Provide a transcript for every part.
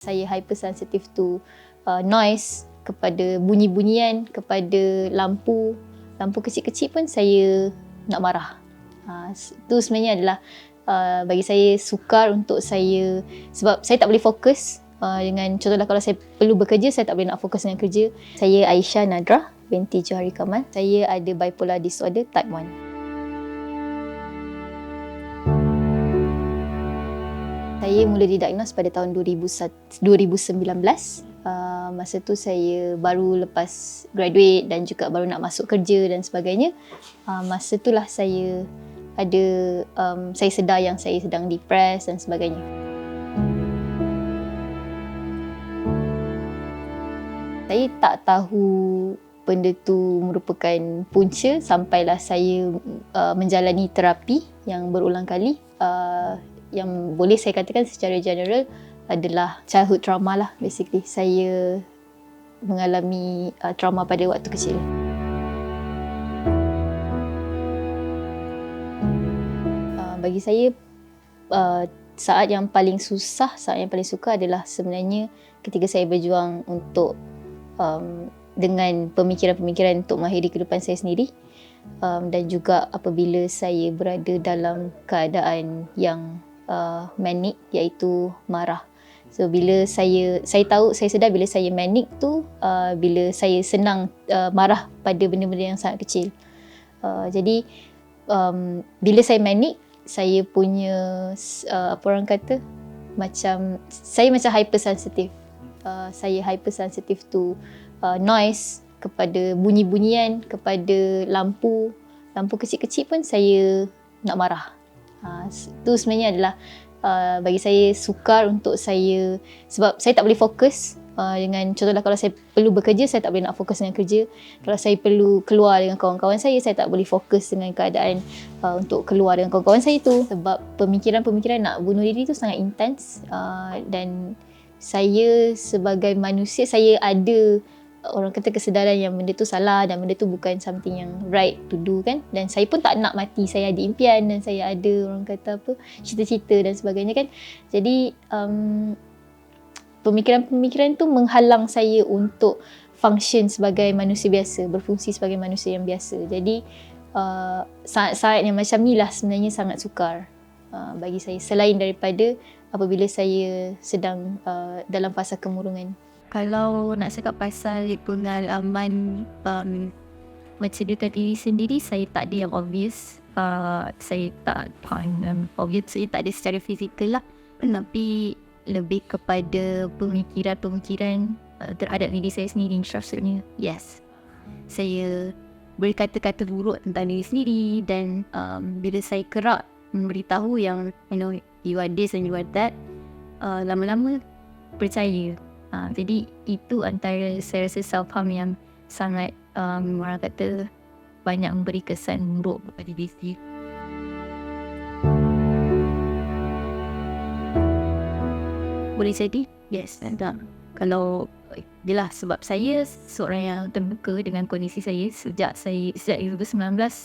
Saya hypersensitive to noise, kepada bunyi-bunyian, kepada lampu kecil-kecil pun saya nak marah. Itu sebenarnya adalah bagi saya sukar untuk saya, sebab saya tak boleh fokus dengan, contohlah kalau saya perlu bekerja, saya tak boleh nak fokus dengan kerja. Saya Aisyah Nadrah binti Johari Kamal. Saya ada bipolar disorder type 1. Saya mula didiagnos pada tahun 2019. Masa tu saya baru lepas graduate dan juga baru nak masuk kerja dan sebagainya. Masa itulah saya ada, saya sedar yang saya sedang depres dan sebagainya. Saya tak tahu benda tu merupakan punca sampailah saya menjalani terapi yang berulang kali. Yang boleh saya katakan secara general adalah childhood trauma lah, basically. Saya mengalami trauma pada waktu kecil. Bagi saya, saat yang paling susah, saat yang paling sukar adalah sebenarnya ketika saya berjuang untuk dengan pemikiran-pemikiran untuk mengakhiri kehidupan saya sendiri, dan juga apabila saya berada dalam keadaan yang manic, iaitu marah. So bila saya tahu, saya sedar bila saya manic tu bila saya senang marah pada benda-benda yang sangat kecil. Jadi bila saya manic, saya punya apa orang kata, macam saya macam hypersensitive. Saya hypersensitive to noise, kepada bunyi-bunyian, kepada lampu kecil-kecil pun saya nak marah. Itu sebenarnya adalah bagi saya sukar untuk saya, sebab saya tak boleh fokus dengan, contohlah kalau saya perlu bekerja, saya tak boleh nak fokus dengan kerja. Kalau saya perlu keluar dengan kawan-kawan saya tak boleh fokus dengan keadaan untuk keluar dengan kawan-kawan saya tu, sebab pemikiran-pemikiran nak bunuh diri tu sangat intens. Dan saya sebagai manusia, saya ada, orang kata, kesedaran yang benda tu salah dan benda tu bukan something yang right to do kan. Dan saya pun tak nak mati, saya ada impian dan saya ada, orang kata apa, cita-cita dan sebagainya kan. Jadi pemikiran-pemikiran tu menghalang saya untuk function sebagai manusia biasa, berfungsi sebagai manusia yang biasa. Jadi saat-saat yang macam ni lah sebenarnya sangat sukar bagi saya, selain daripada apabila saya sedang dalam fasa kemurungan. Kalau nak cakap pasal pengalaman menceritakan diri sendiri, saya tak ada yang obvious. Saya tak obvious, saya tak ada secara fizikal lah. Tapi lebih kepada pemikiran-pemikiran terhadap diri saya sendiri. Maksudnya, yes, saya berkata-kata buruk tentang diri sendiri. Dan bila saya kerap memberitahu yang, you are this and you are that, lama-lama percaya. Jadi itu antara, saya rasa, self-harm yang sangat orang kata banyak memberi kesan buruk kepada diri sendiri. Boleh jadi, yes. Kalau jelah, sebab saya seorang yang terbuka dengan kondisi saya. Sejak 2019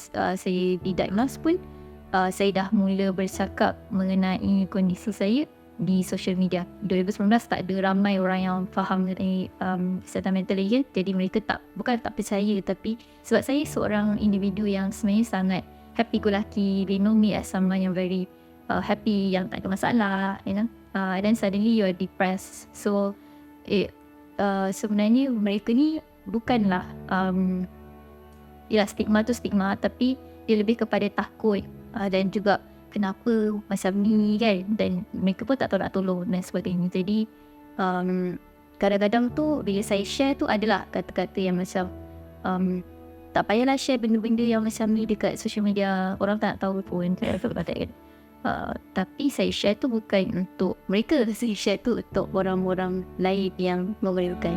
saya didiagnos pun, saya dah mula bercakap mengenai kondisi saya di social media. 2019 tak ada ramai orang yang faham mengenai kesihatan mental lagi. Jadi mereka bukan tak percaya, tapi sebab saya seorang individu yang sebenarnya sangat happy go lucky. They know me as someone yang very happy, yang tak ada masalah, and then suddenly you are depressed. So sebenarnya mereka ni bukanlah stigma tu stigma, tapi dia lebih kepada takut dan juga kenapa macam ni kan, dan mereka pun tak tahu nak tolong dan sebagainya. Jadi kadang-kadang tu bila saya share tu adalah kata-kata yang macam tak payahlah share benda-benda yang macam ni dekat social media, orang tak nak tahu pun kan. Tapi saya share tu bukan untuk mereka, saya share tu untuk orang-orang lain yang memerlukan.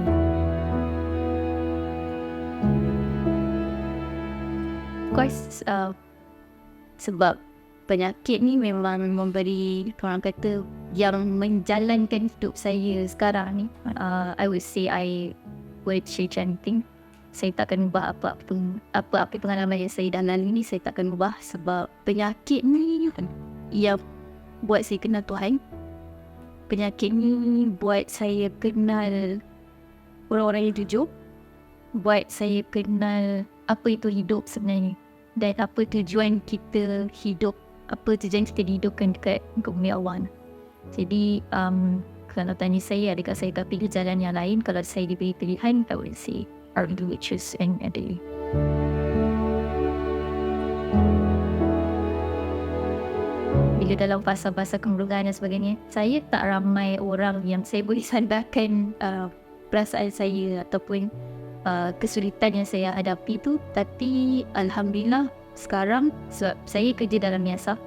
Of course, sebab penyakit ni memang memberi, orang kata, yang menjalankan hidup saya sekarang ni. I would say I would change anything. Saya takkan ubah apa-apa pengalaman yang saya dah lalui ni, saya takkan ubah. Sebab penyakit ni yang buat saya kenal Tuhan. penyakit ni buat saya kenal orang-orang yang jujur, buat saya kenal apa itu hidup sebenarnya, dan apa tujuan kita hidup, apa tujuan kita dihidupkan dekat bumi Allah. Jadi kalau tanya saya adakah saya akan pilih jalan yang lain, kalau saya diberi pilihan, I would say I would choose and Adeli. Bila dalam fasa-fasa kemurungan dan sebagainya, saya tak ramai orang yang saya boleh sandarkan perasaan saya ataupun kesulitan yang saya hadapi tu. Tapi Alhamdulillah sekarang sebab saya kerja dalam Miasaf,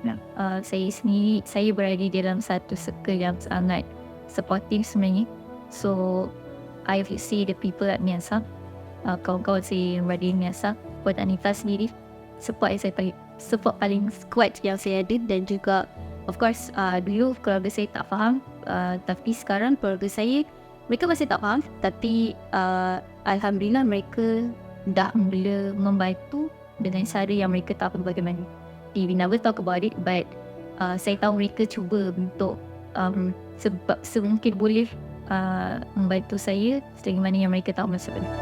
saya sendiri, saya berada dalam satu circle yang sangat supportive sebenarnya. So I will see the people at Miasaf, kawan-kawan saya yang berada di Miasaf, buat Anita sendiri, support paling kuat yang saya ada. Dan juga of course dulu keluarga saya tak faham, tapi sekarang keluarga saya, mereka masih tak faham, tapi Alhamdulillah mereka dah mula membantu dengan cara yang mereka tak tahu bagaimana. We never talk about it, but saya tahu mereka cuba untuk sebab semungkin boleh membantu saya sebagaimana yang mereka tahu masa depan.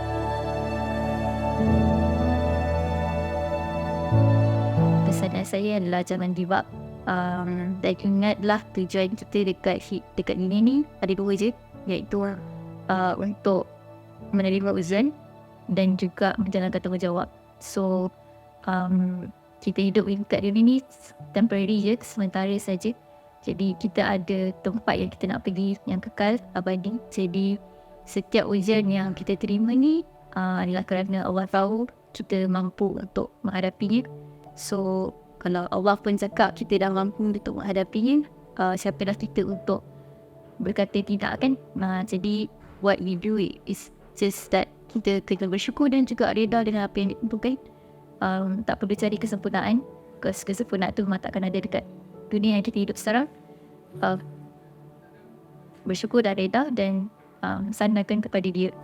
Pesanan saya adalah jangan give up, dan ingatlah tujuan kita dekat dunia ni ada dua je, iaitu untuk menerima ujian dan juga menjalankan tanggungjawab. So kita hidup dekat dunia ni temporary je, sementara saja. Jadi kita ada tempat yang kita nak pergi yang kekal, abadi. Jadi setiap ujian yang kita terima ni adalah kerana Allah tahu kita mampu untuk menghadapinya. So kalau Allah pun cakap kita dah mampu untuk menghadapinya, siapalah kita untuk berkata tidak, kan? Jadi what we do is just that kita kena bersyukur dan juga reda dengan apa yang ditentukan. Tak perlu cari kesempurnaan, because kesempurnaan tu memang takkan ada dekat dunia yang kita hidup sekarang. Bersyukur dan reda dan sandarkan kepada Dia.